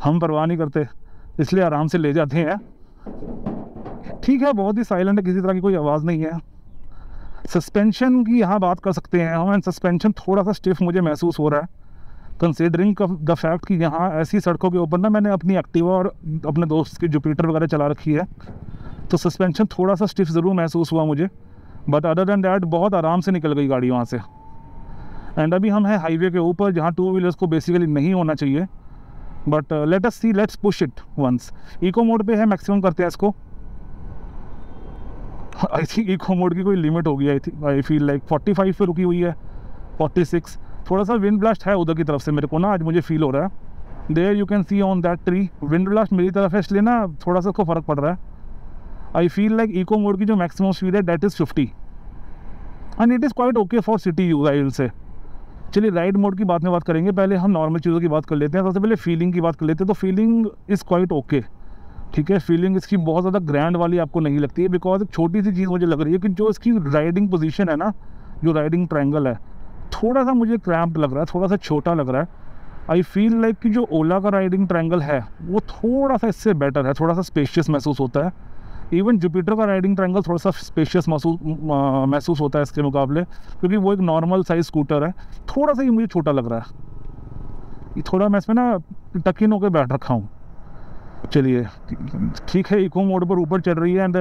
हम परवाह नहीं करते, इसलिए आराम से ले जाते हैं। ठीक है, बहुत ही साइलेंट है, किसी तरह की कोई आवाज़ नहीं है। सस्पेंशन की यहाँ बात कर सकते हैं हम, एंड सस्पेंशन थोड़ा सा स्टिफ मुझे महसूस हो रहा है, कंसिडरिंग द फैक्ट कि यहाँ ऐसी सड़कों के ऊपर ना मैंने अपनी एक्टिवा और अपने दोस्त की जुपिटर वगैरह चला रखी है, तो सस्पेंशन थोड़ा सा स्टिफ ज़रूर महसूस हुआ मुझे, बट अदर दैन डैट बहुत आराम से निकल गई गाड़ी वहाँ से। एंड अभी हम हैं हाईवे के ऊपर, जहाँ टू व्हीलर्स को बेसिकली नहीं होना चाहिए, but let us see, let's push it once. Eco mode पे है, मैक्सिमम करते हैं इसको। आई थिंक इको मोड की कोई लिमिट होगी, आई फील लाइक 45 पे रुकी हुई है, 46। थोड़ा सा विंड ब्लास्ट है उधर की तरफ से मेरे को ना आज मुझे फील हो रहा है। There you can see on that tree, wind blast मेरी तरफ है, इसलिए ना थोड़ा सा उसको फ़र्क पड़ रहा है। I feel like eco mode की जो मैक्सिमम स्पीड है that is 50, and it is quite okay for city use I will say. चलिए राइड मोड की बात में बात करेंगे, पहले हम नॉर्मल चीज़ों की बात कर लेते हैं। सबसे पहले फीलिंग की बात कर लेते हैं, तो फीलिंग इज़ क्वाइट ओके, ठीक है। फीलिंग इसकी बहुत ज़्यादा ग्रैंड वाली आपको नहीं लगती है, बिकॉज एक छोटी सी चीज़ मुझे लग रही है कि जो इसकी राइडिंग पोजीशन है ना, जो राइडिंग ट्रायंगल है, थोड़ा सा मुझे क्रैम्प्ड लग रहा है, थोड़ा सा छोटा लग रहा है। आई फील लाइक कि जो ओला का राइडिंग ट्रायंगल है वो थोड़ा सा इससे बेटर है, थोड़ा सा स्पेशियस महसूस होता है। इवन जुपिटर का राइडिंग ट्रायंगल थोड़ा सा स्पेशियस महसूस होता है इसके मुकाबले, क्योंकि वो एक नॉर्मल साइज स्कूटर है। थोड़ा सा ही मुझे छोटा लग रहा है, ये थोड़ा मैं इसमें ना टकिन होकर बैठ रखा हूँ। चलिए ठीक है, इको मोड पर ऊपर चल रही है, एंड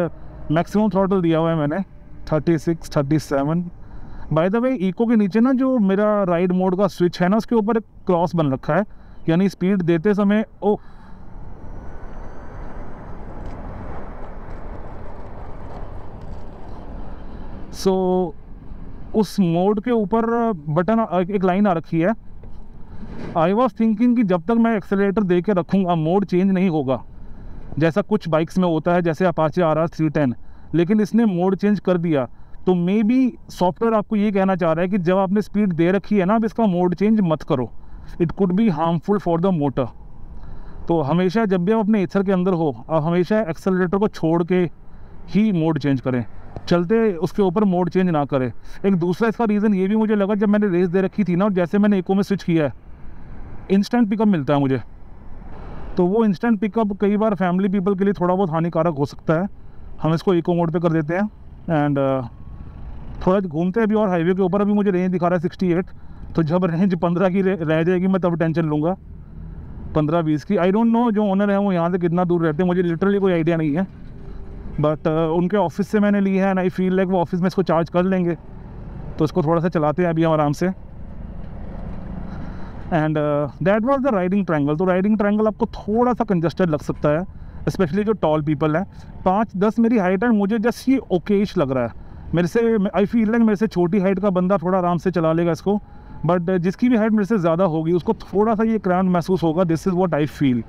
मैक्सिमम थ्रॉटल दिया हुआ है मैंने 36, 37। बाय द वे इको के नीचे ना जो मेरा राइड मोड का स्विच है ना, उसके ऊपर एक क्रॉस बन रखा है, यानी स्पीड देते समय उस मोड के ऊपर बटन एक लाइन आ रखी है। आई वॉज थिंकिंग कि जब तक मैं एक्सेलेरेटर दे के रखूँगा मोड चेंज नहीं होगा, जैसा कुछ बाइक्स में होता है, जैसे अपाचे RR 310, लेकिन इसने मोड चेंज कर दिया। तो मे बी सॉफ्टवेयर आपको ये कहना चाह रहा है कि जब आपने स्पीड दे रखी है ना, अब इसका मोड चेंज मत करो, it could be harmful for the motor. तो हमेशा जब भी आप अपने एथर के अंदर हो, आप हमेशा एक्सेलरेटर को छोड़ के ही मोड चेंज करें, चलते उसके ऊपर मोड चेंज ना करें। एक दूसरा इसका रीज़न ये भी मुझे लगा, जब मैंने रेस दे रखी थी ना, और जैसे मैंने इको में स्विच किया है, इंस्टेंट पिकअप मिलता है मुझे, तो वो इंस्टेंट पिकअप कई बार फैमिली पीपल के लिए थोड़ा बहुत हानिकारक हो सकता है। हम इसको इको मोड पे कर देते हैं, एंड थोड़ा घूमते हैं अभी और हाईवे के ऊपर। अभी मुझे रेंज दिखा रहा है 68, तो जब रेंज 15 की रह जाएगी मैं तब टेंशन लूँगा, 15-20 की। आई डोंट नो जो ओनर है वो यहाँ से कितना दूर रहते हैं, मुझे लिटरली कोई आइडिया नहीं है, बट उनके ऑफिस से मैंने ली है, एंड आई फील लाइक वो ऑफिस में इसको चार्ज कर लेंगे, तो इसको थोड़ा सा चलाते हैं अभी हम आराम से। And that was the riding triangle. तो राइडिंग ट्रायंगल आपको थोड़ा सा कंजस्टेड लग सकता है, स्पेशली जो टॉल पीपल हैं। 5'10" मेरी हाइट है, मुझे जस्ट ये ओकेश लग रहा है मेरे से। आई फील लाइक मेरे से छोटी हाइट का बंदा थोड़ा आराम से चला लेगा इसको, बट जिसकी भी हाइट मेरे से ज़्यादा होगी उसको थोड़ा सा ये क्रैम्प महसूस होगा। This is what I feel.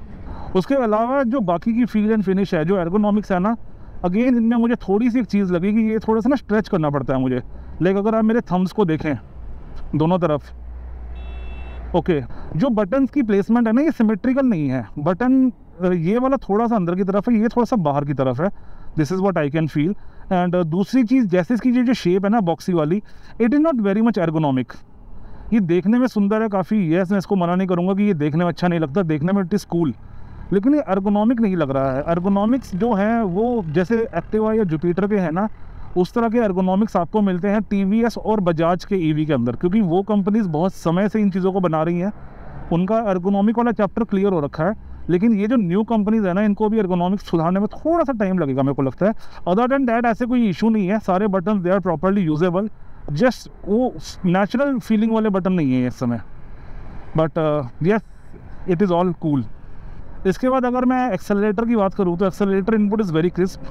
उसके अलावा जो बाकी की फील एंड फिनिश है, जो एर्गोनॉमिक्स है ना, अगेन इनमें मुझे थोड़ी सी एक चीज़ लगी कि ये थोड़ा सा ना स्ट्रेच करना पड़ता है मुझे। लाइक अगर आप मेरे थम्स को देखें दोनों तरफ, ओके, जो बटन्स की प्लेसमेंट है ना, ये सिमेट्रिकल नहीं है। बटन ये वाला थोड़ा सा अंदर की तरफ है, ये थोड़ा सा बाहर की तरफ है। This is what I can feel. And दूसरी चीज़, जैसे इसकी जो शेप है ना बॉक्सी वाली, it is not very much ergonomic. ये देखने में सुंदर है काफ़ी, यस, मैं इसको मना नहीं करूँगा कि ये देखने में अच्छा नहीं लगता, देखने में इट इज़ कूल, लेकिन ये एर्गोनॉमिक नहीं लग रहा है। एर्गोनॉमिक्स जो है वो जैसे एक्टिवा या जुपिटर के हैं ना, उस तरह के एर्गोनॉमिक्स आपको मिलते हैं TVS और बजाज के EV के अंदर, क्योंकि वो कंपनीज़ बहुत समय से इन चीज़ों को बना रही हैं। उनका एर्गोनॉमिक वाला चैप्टर क्लियर हो रखा है, लेकिन ये जो न्यू कंपनीज़ है ना, इनको भी एर्गोनॉमिक्स सुधारने में थोड़ा सा टाइम लगेगा मेरे को लगता है। अदर देन डैट ऐसे कोई इशू नहीं है, सारे button they are properly usable, just वो नेचुरल फीलिंग वाले बटन नहीं है इस समय, but yes, it is all cool. इसके बाद अगर मैं एक्सेलरेटर की बात करूँ, तो accelerator input is very crisp,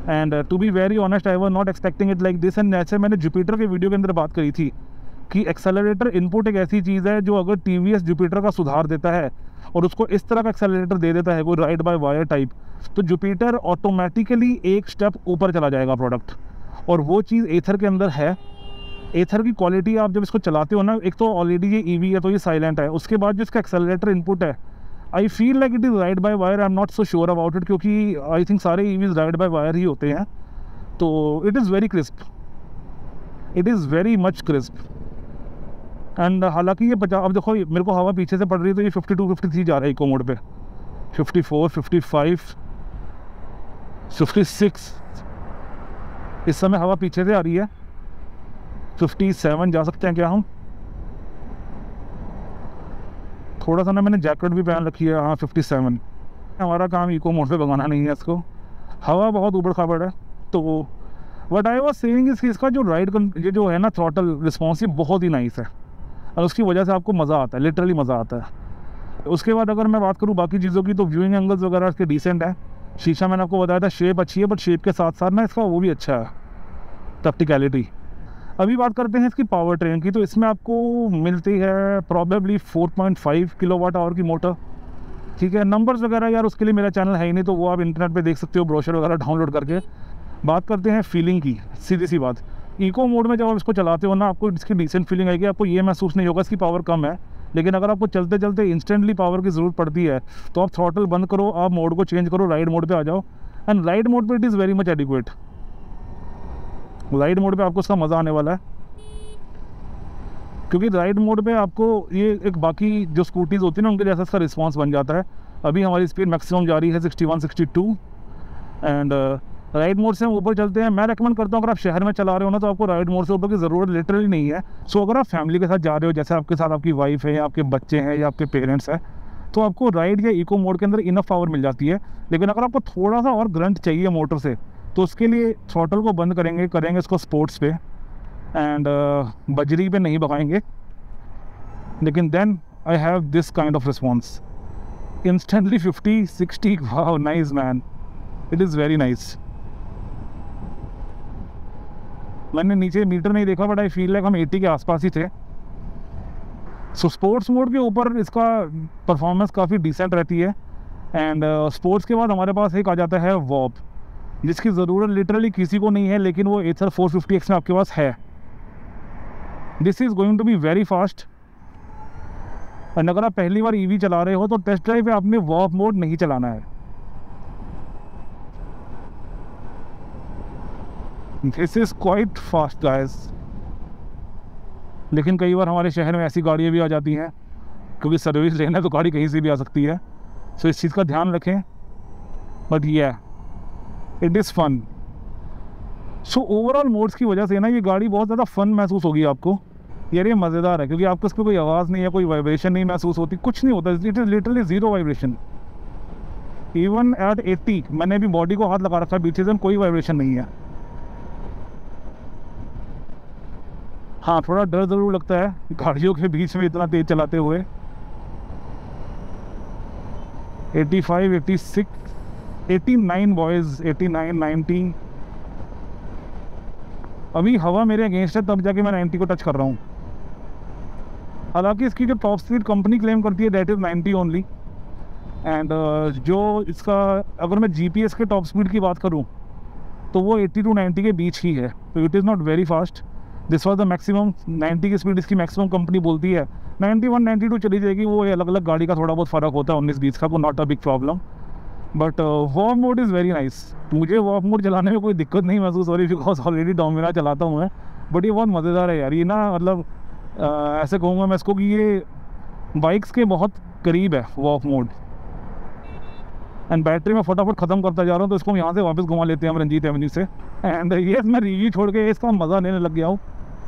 and to be very honest I was not expecting it like this. And जैसे मैंने जुपिटर के वीडियो के अंदर बात करी थी कि एक्सेलरेटर इनपुट एक ऐसी चीज़ है जो अगर TVS जुपिटर का सुधार देता है और उसको इस तरह का एक्सेलरेटर दे देता है, कोई राइड बाय वायर टाइप, तो जुपिटर ऑटोमेटिकली एक स्टेप ऊपर चला जाएगा प्रोडक्ट। और वो चीज़ एथर के अंदर है। एथर की क्वालिटी आप जब इसको चलाते हो ना, एक तो ऑलरेडी ये EV है तो ये साइलेंट है, उसके बाद जो इसका एक्सेलरेटर इनपुट है I feel like it is ride by wire, I am not so sure about it, क्योंकि आई थिंक सारे ईवीज राइड बाय वायर ही होते हैं। तो it is very crisp, it is very much crisp. And हालांकि ये 50, अब देखो मेरे को हवा पीछे से पड़ रही है तो ये 52 53 जा रहा है इको मोड पे, 54 55 56, इस समय हवा पीछे से आ रही है। 57 जा सकते हैं क्या हम? थोड़ा सा ना मैंने जैकेट भी पहन रखी है। हाँ 57। हमारा काम इको मोड पे भगाना नहीं है इसको, हवा बहुत ऊबड़ खाबड़ है। तो व्हाट आई वाज सेइंग इस, इसका जो राइड ये जो है ना थ्रॉटल रिस्पॉन्स, ये बहुत ही नाइस है और उसकी वजह से आपको मज़ा आता है, लिटरली मज़ा आता है। उसके बाद अगर मैं बात करूँ बाकी चीज़ों की, तो व्यूइंग एंगल्स वगैरह इसके डिसेंट है। शीशा मैंने आपको बताया था, शेप अच्छी है, बट शेप के साथ साथ ना इसका वो भी अच्छा है, प्रैक्टिकलिटी। अभी बात करते हैं इसकी पावर ट्रेन की। तो इसमें आपको मिलती है प्रॉबेबली 4.5 किलोवाट आवर की मोटर। ठीक है, नंबर्स वगैरह यार उसके लिए मेरा चैनल है ही नहीं, तो वो आप इंटरनेट पे देख सकते हो, ब्रोशर वगैरह डाउनलोड करके। बात करते हैं फीलिंग की। सीधी सी बात, इको मोड में जब आप इसको चलाते हो ना, आपको इसकी डिसेंट फीलिंग आएगी। आपको ये महसूस नहीं होगा इसकी पावर कम है, लेकिन अगर आपको चलते चलते इंस्टेंटली पावर की ज़रूरत पड़ती है तो आप थ्रॉटल बंद करो, आप मोड को चेंज करो, राइड मोड पे आ जाओ, एंड राइड मोड पे it is very much adequate. Ride mode पे आपको इसका मज़ा आने वाला है, क्योंकि राइड मोड पे आपको ये एक बाकी जो स्कूटीज़ होती है ना उनके जैसा इसका रिस्पॉन्स बन जाता है। अभी हमारी स्पीड मैक्सिमम जा रही है 61 62, एंड राइड मोड से हम ऊपर चलते हैं। मैं रेकमेंड करता हूँ अगर आप शहर में चला रहे हो ना, तो आपको राइड मोड से ऊपर की ज़रूरत लिटरली नहीं है। सो अगर आप फैमिली के साथ जा रहे हो, जैसे आपके साथ आपकी वाइफ है या आपके बच्चे हैं या आपके पेरेंट्स हैं, तो आपको राइड या इको मोड के अंदर इनफ पावर मिल जाती है। लेकिन अगर आपको थोड़ा सा और ग्रंट चाहिए मोटर से, तो उसके लिए थ्रॉटल को बंद करेंगे इसको स्पोर्ट्स पे, एंड बजरी पे नहीं भगाएंगे। लेकिन then I have this kind of response, instantly 50 60। वाह nice man, it is very nice. मैंने नीचे मीटर नहीं देखा, बट आई फील लाइक हम 80 के आसपास ही थे। सो स्पोर्ट्स मोड के ऊपर इसका परफॉर्मेंस काफ़ी डिसेंट रहती है। एंड स्पोर्ट्स के बाद हमारे पास एक आ जाता है वॉप, जिसकी ज़रूरत लिटरली किसी को नहीं है, लेकिन वो एथर 450X में आपके पास है। This is going to be very fast. And अगर आप पहली बार ईवी चला रहे हो तो टेस्ट ड्राइव पे आपने वॉप मोड नहीं चलाना है। This is quite fast guys. लेकिन कई बार हमारे शहर में ऐसी गाड़ियाँ भी आ जाती हैं, क्योंकि सर्विस लेना है तो गाड़ी कहीं से भी आ सकती है। सो इस चीज़ का ध्यान रखें। बट ये it is fun. So overall modes की वजह से ना ये गाड़ी बहुत ज़्यादा फन महसूस होगी आपको। यार ये मज़ेदार है, क्योंकि आपको इस पर कोई आवाज़ नहीं है, कोई वाइब्रेशन नहीं महसूस होती, कुछ नहीं होता। It is literally zero vibration. Even at 80 मैंने भी बॉडी को हाथ लगा रखा है पीछे से, कोई वाइब्रेशन नहीं है। हाँ थोड़ा डर ज़रूर लगता है गाड़ियों के बीच में इतना तेज़ चलाते हुए। 85 86 89 बॉयज़, 89 90। अभी हवा मेरे अगेंस्ट है, तब जाके मैं 90 को टच कर रहा हूँ। हालांकि इसकी जो टॉप स्पीड कंपनी क्लेम करती है दैट इज़ 90 ओनली। एंड जो इसका अगर मैं GPS के टॉप स्पीड की बात करूँ तो वो 80 to 90 के बीच ही है। तो it is not very fast. This was the maximum. 90 की स्पीड इसकी मैक्सिमम कंपनी बोलती है। 91 92 चली जाएगी, वो अलग अलग गाड़ी का थोड़ा बहुत फ़र्क होता है 19-20 का, वो not a big problem. But walk mode is very nice. मुझे वॉक मोड चलाने में कोई दिक्कत नहीं महसूस हो रही, बिकॉज ऑलरेडी डोमिना चलाता हूँ मैं। बट ये बहुत मज़ेदार है यार। ये ना मतलब ऐसे कहूँगा मैं इसको कि ये बाइक्स के बहुत करीब है वॉक मोड। एंड बैटरी में फटाफट ख़त्म करता जा रहा हूँ, तो इसको यहाँ से वापस घुमा लेते हैं हम रंजीत एवेन्यू से। एंड ये मैं रिव्यू छोड़ के इसका मज़ा लेने लग गया हूँ।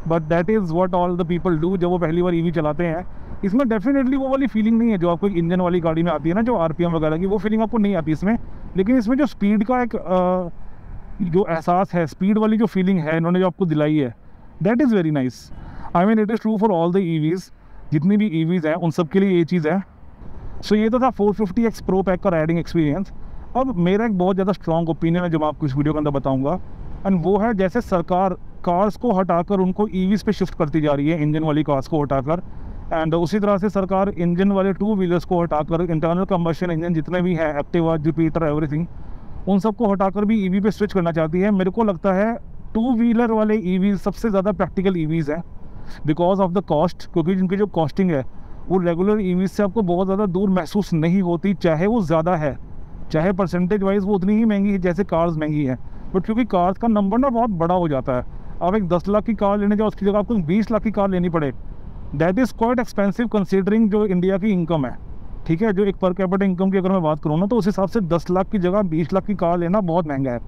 But that is what all the people do जब वो पहली बार ईवी चलाते हैं। इसमें डेफिनेटली वो वाली फीलिंग नहीं है जो आपको एक इंजन वाली गाड़ी में आती है ना, जो RPM वगैरह की, वो फीलिंग आपको नहीं आती इसमें। लेकिन इसमें जो स्पीड का एक जो एहसास है, स्पीड वाली जो फीलिंग है इन्होंने जो आपको दिलाई है, that is very nice. I mean it is true for all the EVs। जितनी भी EVs हैं उन सब के लिए ये चीज़ है। सो ये तो था 450X Pro पैक का राइडिंग एक्सपीरियंस। अब मेरा एक बहुत ज़्यादा स्ट्रॉन्ग ओपिनियन है जो मैं आपको इस वीडियो के अंदर बताऊँगा, एंड वो है जैसे सरकार कार्स को हटाकर उनको EVs पे शिफ्ट करती जा रही है, इंजन वाली कार्स को हटाकर। एंड उसी तरह से सरकार इंजन वाले 2 व्हीलर्स को हटाकर इंटरनल कंबशन इंजन जितने भी हैं, एक्टिवा, जुपिटर, एवरीथिंग, उन सबको हटाकर भी EV पे स्विच करना चाहती है। मेरे को लगता है 2 व्हीलर वाले EVs सबसे ज़्यादा प्रैक्टिकल EVs हैं बिकॉज ऑफ द कॉस्ट, क्योंकि जिनकी जो कॉस्टिंग है वो रेगुलर ईवी से आपको बहुत ज़्यादा दूर महसूस नहीं होती, चाहे वो ज़्यादा है, चाहे परसेंटेज वाइज वो उतनी ही महंगी है जैसे कार्स महंगी हैं। बट क्योंकि कार्स का नंबर ना बहुत बड़ा हो जाता है, आप एक 10 लाख की कार लेने जाओ उसकी जगह आपको 20 लाख की कार लेनी पड़े, that is quite expensive considering जो इंडिया की इनकम है। ठीक है, जो एक पर कैपिटा इनकम की अगर मैं बात करूँ ना, तो उस हिसाब से 10 लाख की जगह 20 लाख की कार लेना बहुत महंगा है।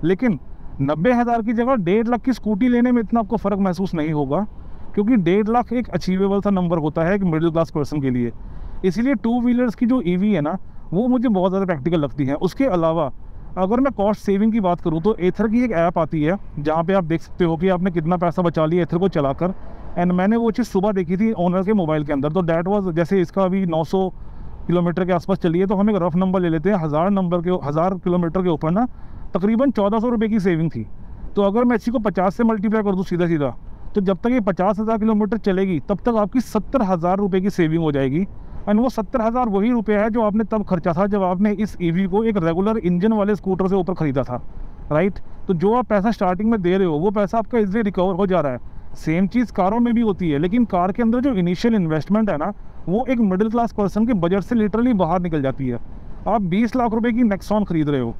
लेकिन 90,000 की जगह 1.5 लाख की स्कूटी लेने में इतना आपको फ़र्क महसूस नहीं होगा, क्योंकि 1.5 लाख एक अचीवेबल सा नंबर होता है एक मिडिल क्लास पर्सन के लिए। इसीलिए टू व्हीलर्स की जो ईवी है ना, वो मुझे बहुत ज़्यादा प्रैक्टिकल लगती है। उसके अलावा अगर मैं कॉस्ट सेविंग की बात करूँ तो एथर की एक ऐप आती है जहाँ पे आप देख सकते हो कि आपने कितना पैसा बचा लिया एथर को चलाकर। एंड मैंने वो चीज़ सुबह देखी थी ओनर के मोबाइल के अंदर, तो डैट वाज, जैसे इसका अभी 900 किलोमीटर के आसपास चली है, तो हम एक रफ नंबर ले लेते हैं, 1000 किलोमीटर के ऊपर ना तकरीबन 1400 रुपये की सेविंग थी। तो अगर मैं इसी को 50 से मल्टीप्लाई कर दूँ सीधा सीधा, तो जब तक ये 50,000 किलोमीटर चलेगी तब तक आपकी 70,000 रुपये की सेविंग हो जाएगी। एंड वो 70,000 वही रुपये है जो आपने तब खर्चा था जब आपने इस ईवी को एक रेगुलर इंजन वाले स्कूटर से ऊपर ख़रीदा था, राइट। तो जो आप पैसा स्टार्टिंग में दे रहे हो वो पैसा आपका इजीली रिकवर हो जा रहा है। सेम चीज़ कारों में भी होती है, लेकिन कार के अंदर जो इनिशियल इन्वेस्टमेंट है ना, वो एक मिडिल क्लास पर्सन के बजट से लिटरली बाहर निकल जाती है। आप 20 लाख रुपए की नेक्सॉन खरीद रहे हो,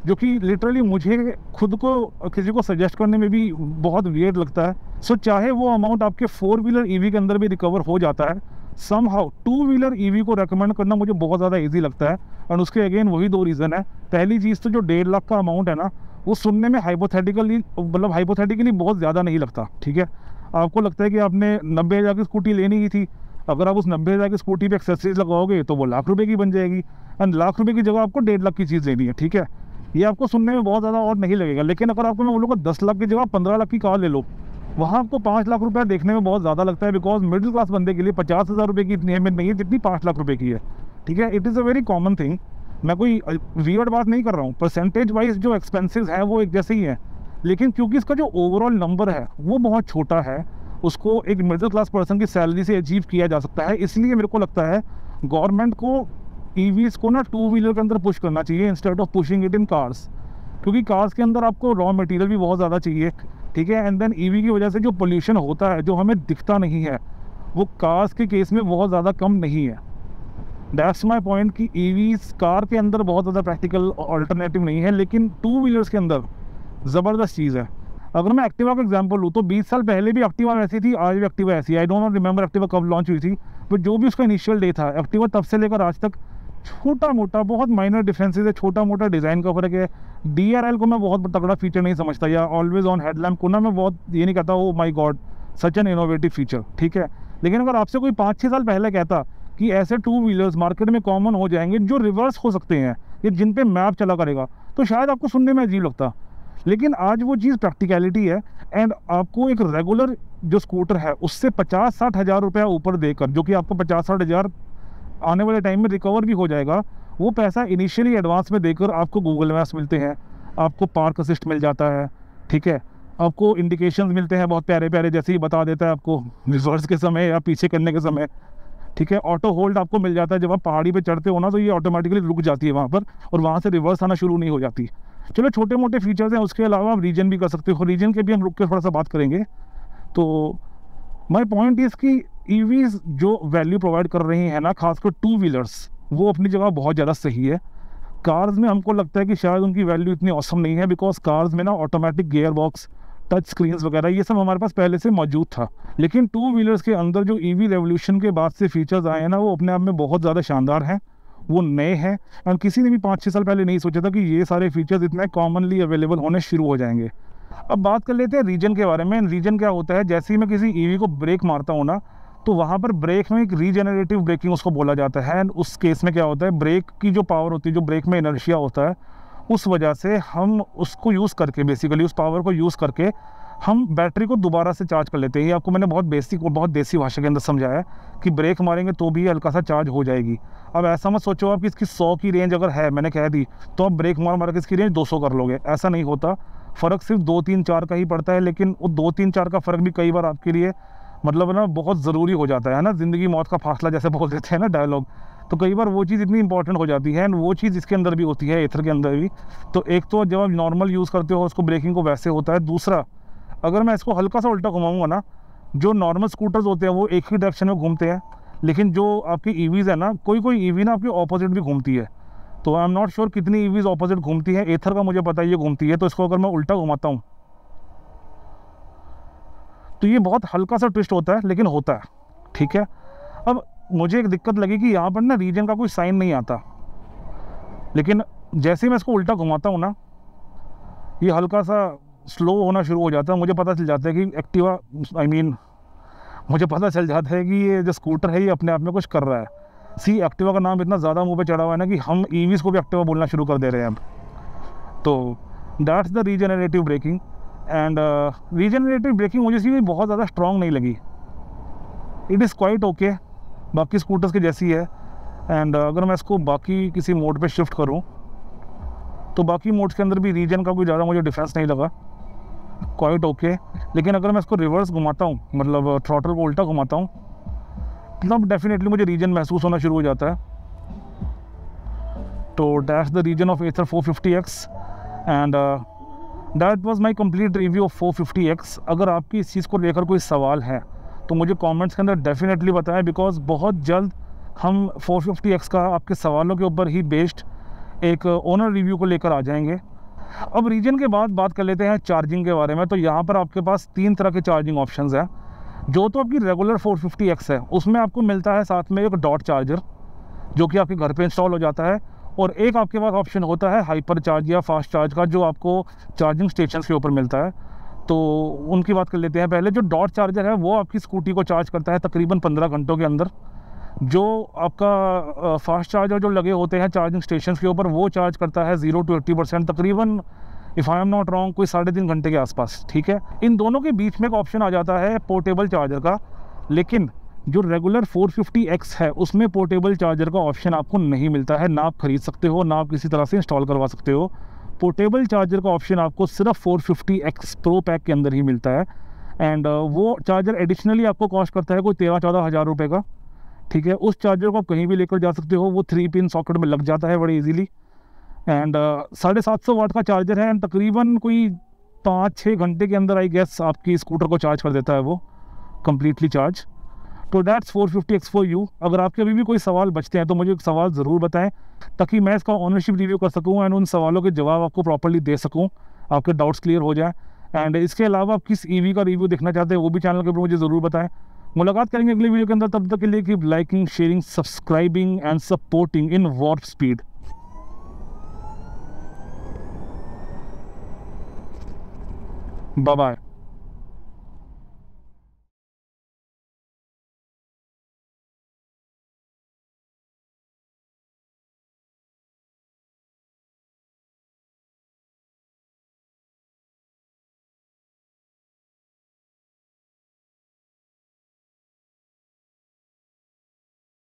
जो कि लिटरली मुझे खुद को किसी को सजेस्ट करने में भी बहुत वियर्ड लगता है। सो चाहे वो अमाउंट आपके 4 व्हीलर ईवी के अंदर भी रिकवर हो जाता है, समहाउ 2 व्हीलर ईवी को रेकमेंड करना मुझे बहुत ज़्यादा ईजी लगता है। और उसके अगेन वही 2 रीज़न है। पहली चीज़ तो जो 1.5 लाख का अमाउंट है ना, वो सुनने में हाइपोथेटिकली बहुत ज़्यादा नहीं लगता। ठीक है, आपको लगता है कि आपने 90,000 की स्कूटी लेनी ही थी, अगर आप उस 90,000 की स्कूटी पे एक्सेसरीज लगाओगे तो वो लाख रुपए की बन जाएगी, एंड लाख रुपए की जगह आपको 1.5 लाख की चीज़ लेनी है। ठीक है, ये आपको सुनने में बहुत ज़्यादा और नहीं लगेगा। लेकिन अगर आपको मैं बोलूँगा 10 लाख की जगह 15 लाख की कार ले लो, वहाँ आपको 5 लाख रुपया देखने में बहुत ज़्यादा लगता है, बिकॉज मिडिल क्लास बंदे के लिए 50,000 रुपये की इतनी अहमियत नहीं है जितनी 5 लाख रुपये की है। ठीक है, it is a very common thing. मैं कोई वियर्ड बात नहीं कर रहा हूँ, परसेंटेज वाइज जो एक्सपेंसेस हैं वो एक जैसे ही हैं, लेकिन क्योंकि इसका जो ओवरऑल नंबर है वो बहुत छोटा है, उसको एक मिडिल क्लास पर्सन की सैलरी से अचीव किया जा सकता है। इसलिए मेरे को लगता है गवर्नमेंट को ईवीज़ को ना 2 व्हीलर के अंदर पुश करना चाहिए instead of pushing it in cars, क्योंकि कार्स के अंदर आपको रॉ मटेरियल भी बहुत ज़्यादा चाहिए। ठीक है, एंड देन ईवी की वजह से जो पोल्यूशन होता है जो हमें दिखता नहीं है, वो कार्स के केस में बहुत ज़्यादा कम नहीं है। दैट्स माय पॉइंट कि ईवीज़ कार के अंदर बहुत ज़्यादा प्रैक्टिकल ऑल्टरनेटिव नहीं है, लेकिन 2 व्हीलर्स के अंदर ज़बरदस्त चीज़ है। अगर मैं एक्टिवा का एग्जांपल लूँ तो 20 साल पहले भी एक्टिवा ऐसी थी, आज भी एक्टिवा ऐसी है। आई डोंट रिमेंबर एक्टिवा कब लॉन्च हुई थी, बट जो भी उसका इनिशियल डे था, एक्टिवा तब से लेकर आज तक छोटा मोटा बहुत माइनर डिफरेंसेस है, छोटा मोटा डिज़ाइन का फ़र्क है। DRL को मैं बहुत तगड़ा फीचर नहीं समझता, या ऑलवेज ऑन हेडलैम्प को ना मैं बहुत ये नहीं कहता oh my God such an innovative feature. ठीक है, लेकिन अगर आपसे कोई 5-6 साल पहले कहता कि ऐसे 2 व्हीलर्स मार्केट में कॉमन हो जाएंगे जो रिवर्स हो सकते हैं या जिन पे मैप चला करेगा, तो शायद आपको सुनने में अजीब लगता। लेकिन आज वो चीज़ प्रैक्टिकलिटी है, एंड आपको एक रेगुलर जो स्कूटर है उससे 50-60 हज़ार रुपया ऊपर देकर, जो कि आपको 50-60 हज़ार आने वाले टाइम में रिकवर भी हो जाएगा, वो पैसा इनिशियली एडवांस में देकर आपको गूगल मैप्स मिलते हैं, आपको पार्क असिस्ट मिल जाता है। ठीक है, आपको इंडिकेशंस मिलते हैं बहुत प्यारे प्यारे, जैसे ही बता देता है आपको रिवर्स के समय या पीछे करने के समय। ठीक है, ऑटो होल्ड आपको मिल जाता है, जब आप पहाड़ी पे चढ़ते हो ना तो ये ऑटोमेटिकली रुक जाती है वहाँ पर, और वहाँ से रिवर्स आना शुरू नहीं हो जाती। चलो छोटे मोटे फीचर्स हैं, उसके अलावा आप रीजन भी कर सकते हो, रीजन के भी हम रुक के थोड़ा सा बात करेंगे। तो माई पॉइंट इज़ कि ईवीज़ जो वैल्यू प्रोवाइड कर रही हैं ना, खासकर 2 व्हीलर्स, वो अपनी जगह बहुत ज़्यादा सही है। कार्स में हमको लगता है कि शायद उनकी वैल्यू इतनी ऑसम नहीं है, बिकॉज कार्स में ना automatic gear box, touch screens वगैरह ये सब हमारे पास पहले से मौजूद था। लेकिन 2 व्हीलर्स के अंदर जो ईवी रेवोल्यूशन के बाद से फीचर्स आए हैं ना, वो अपने आप में बहुत ज़्यादा शानदार हैं, वो नए हैं, और किसी ने भी 5-6 साल पहले नहीं सोचा था कि ये सारे फीचर्स इतने कॉमनली अवेलेबल होने शुरू हो जाएंगे। अब बात कर लेते हैं रीजन के बारे में। रीजन क्या होता है, जैसे ही मैं किसी ईवी को ब्रेक मारता हूँ ना, तो वहाँ पर ब्रेक में एक रीजेनरेटिव ब्रेकिंग उसको बोला जाता है। एंड उस केस में क्या होता है, ब्रेक की जो पावर होती है, जो ब्रेक में इनर्शिया होता है, उस वजह से हम उसको यूज़ करके, बेसिकली उस पावर को यूज़ करके हम बैटरी को दोबारा से चार्ज कर लेते हैं। ये आपको मैंने बहुत बेसिक और बहुत देसी भाषा के अंदर समझाया कि ब्रेक मारेंगे तो भी हल्का सा चार्ज हो जाएगी। अब ऐसा मत सोचो आप कि इसकी 100 की रेंज अगर है, मैंने कह दी, तो आप ब्रेक मार के इसकी रेंज 200 कर लोगे, ऐसा नहीं होता। फ़र्क सिर्फ 2-3-4 का ही पड़ता है, लेकिन वो 2-3-4 का फ़र्क भी कई बार आपके लिए मतलब ना बहुत ज़रूरी हो जाता है ना, ज़िंदगी मौत का फासला जैसे बोल देते हैं ना डायलॉग, तो कई बार वो चीज़ इतनी इंपॉर्टेंट हो जाती है। एंड वो चीज़ इसके अंदर भी होती है, एथर के अंदर भी। तो एक तो जब आप नॉर्मल यूज़ करते हो उसको, ब्रेकिंग को वैसे होता है। दूसरा, अगर मैं इसको हल्का सा उल्टा घुमाऊँगा ना, जो नॉर्मल स्कूटर्स होते हैं वो एक ही डायरेक्शन में घूमते हैं, लेकिन जो आपकी ईवीज़ है ना, कोई ईवी ना आपकी ऑपोजिट भी घूमती है। तो आई एम नॉट श्योर कितनी ईवीज़ ऑपोजिट घूमती है। एथर का मुझे पता है ये घूमती है, तो इसको अगर मैं उल्टा घुमाता हूँ तो ये बहुत हल्का सा ट्विस्ट होता है, लेकिन होता है, ठीक है। अब मुझे एक दिक्कत लगी कि यहाँ पर ना रीजन का कोई साइन नहीं आता, लेकिन जैसे ही मैं इसको उल्टा घुमाता हूँ ना, ये हल्का सा स्लो होना शुरू हो जाता है। मुझे पता चल जाता है कि एक्टिवा मुझे पता चल जाता है कि ये जो स्कूटर है ये अपने आप में कुछ कर रहा है। सी, एक्टिवा का नाम इतना ज़्यादा मुंह पे चढ़ा हुआ है ना कि हम ईवीज़ को भी एक्टिवा बोलना शुरू कर दे रहे हैं अब। तो that's the regenerative braking. And regenerative braking मुझे सी बहुत ज़्यादा स्ट्रॉन्ग नहीं लगी। इट इज़ क्वाइट ओके, बाकी स्कूटर्स की जैसी है। एंड अगर मैं इसको बाकी किसी मोड पे शिफ्ट करूं तो बाकी मोड्स के अंदर भी रीजन का कोई ज़्यादा मुझे डिफरेंस नहीं लगा, क्वाइट ओके। लेकिन अगर मैं इसको रिवर्स घुमाता हूँ, मतलब थ्रॉटल को उल्टा घुमाता हूँ, मतलब डेफिनेटली मुझे रीजन महसूस होना शुरू हो जाता है। तो that's the reason of Ather 450X and that was my complete review of 450X। अगर आपकी इस चीज़ को लेकर कोई सवाल है तो मुझे कमेंट्स के अंदर डेफिनेटली बताएं, बिकॉज बहुत जल्द हम 450X का आपके सवालों के ऊपर ही बेस्ड एक ओनर रिव्यू को लेकर आ जाएंगे। अब रीजन के बाद बात कर लेते हैं चार्जिंग के बारे में। तो यहाँ पर आपके पास 3 तरह के चार्जिंग ऑप्शंस हैं। जो तो आपकी रेगुलर 450X है, उसमें आपको मिलता है साथ में एक डॉट चार्जर जो कि आपके घर पे इंस्टॉल हो जाता है, और एक आपके पास ऑप्शन होता है हाइपर चार्ज या फास्ट चार्ज का, जो आपको चार्जिंग स्टेशन के ऊपर मिलता है। तो उनकी बात कर लेते हैं पहले। जो डॉट चार्जर है वो आपकी स्कूटी को चार्ज करता है तकरीबन 15 घंटों के अंदर। जो आपका फास्ट चार्जर जो लगे होते हैं चार्जिंग स्टेशन के ऊपर, वो चार्ज करता है 0 to 80% तकरीबन, if I am not wrong, कोई 3.5 घंटे के आसपास, ठीक है। इन दोनों के बीच में एक ऑप्शन आ जाता है पोर्टेबल चार्जर का, लेकिन जो रेगुलर 450X है उसमें पोर्टेबल चार्जर का ऑप्शन आपको नहीं मिलता है। ना आप खरीद सकते हो, ना आप किसी तरह से इंस्टॉल करवा सकते हो। पोर्टेबल चार्जर का ऑप्शन आपको सिर्फ 450X प्रो पैक के अंदर ही मिलता है। एंड वो चार्जर एडिशनली आपको कॉस्ट करता है कोई 13-14 हज़ार रुपये का, ठीक है। उस चार्जर को आप कहीं भी लेकर जा सकते हो, वो 3 पिन सॉकेट में लग जाता है बड़े इजीली। एंड 750 वाट का चार्जर है, एंड तकरीबन कोई 5-6 घंटे के अंदर आई गेस आपकी स्कूटर को चार्ज कर देता है वो कम्प्लीटली चार्ज। तो दैट्स 450X फॉर यू। अगर आपके अभी भी कोई सवाल बचते हैं तो मुझे सवाल ज़रूर बताएं, ताकि मैं इसका ऑनरशिप रिव्यू कर सकूं एंड उन सवालों के जवाब आपको प्रॉपर्ली दे सकूं, आपके डाउट्स क्लियर हो जाए। एंड इसके अलावा आप किस ईवी का रिव्यू देखना चाहते हैं वो भी चैनल के ऊपर मुझे ज़रूर बताएं। मुलाकात करेंगे अगले वीडियो के अंदर, तब तक के लिए keep liking, sharing, subscribing and supporting in warp speed. Bye bye.